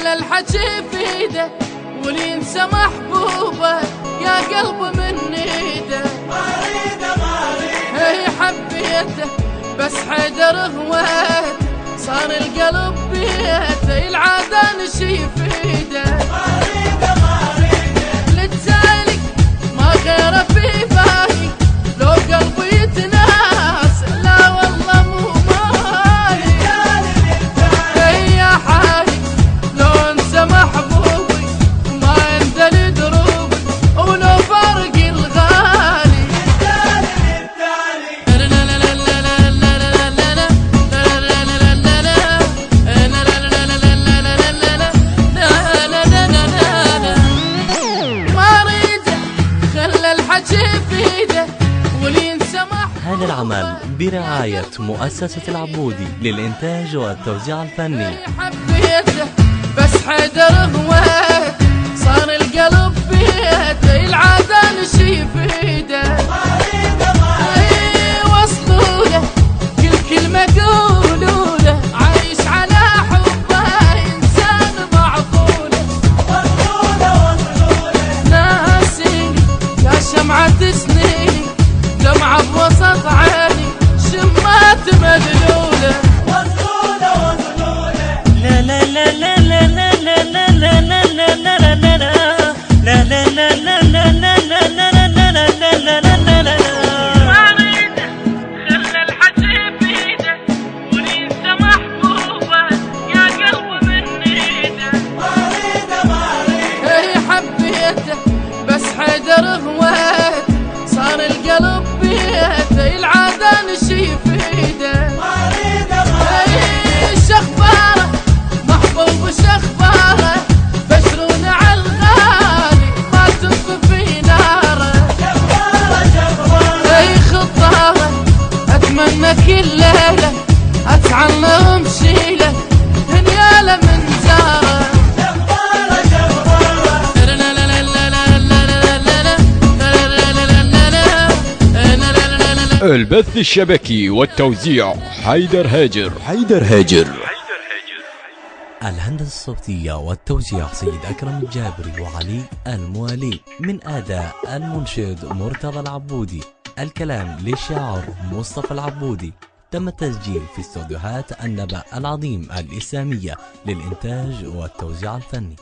خلى الحكي في ايده واللي ينسى محبوبه يا قلب من ايده. هي حبيته بس حيدر هواته صار القلب بيته العادة نشي في ايده. للتالي ما غيره في بالي لو قلبي يتناس لا والله مو مالي. هي حالي لو انسى محبوبي ما يندلي دروبي ولو فرق الغالي. هذا العمل برعاية مؤسسة العبودي للإنتاج والتوزيع الفني. حبيته بس حيدر هواته صار القلب بيته العادة نشي في ايده. وصلوا له كل كلمة قولوا له عايش على حبه إنسان معقوله. ناسيني يا شمعة سنيني دمعة بوسط عيني شمات مدلولة. لا لا لا لا لا لا لا لا لا لا لا لا لا لا لا لا لا لا بس حيدر هواته صار القلب بيته العادة نشي في ايده. شخباره محبوب شخباره بشرون على الغالي ما تطفي ناره. اي خطاره اتمنى كل ليله اتعلم شيله هنياله من زاره. البث الشبكي والتوزيع حيدر هاجر. الهندسة الصوتية والتوزيع سيد أكرم الجابري وعلي الموالي. من أداء المنشد مرتضى العبودي. الكلام للشاعر مصطفى العبودي. تم التسجيل في استوديوهات النبأ العظيم الإسلامية للإنتاج والتوزيع الفني.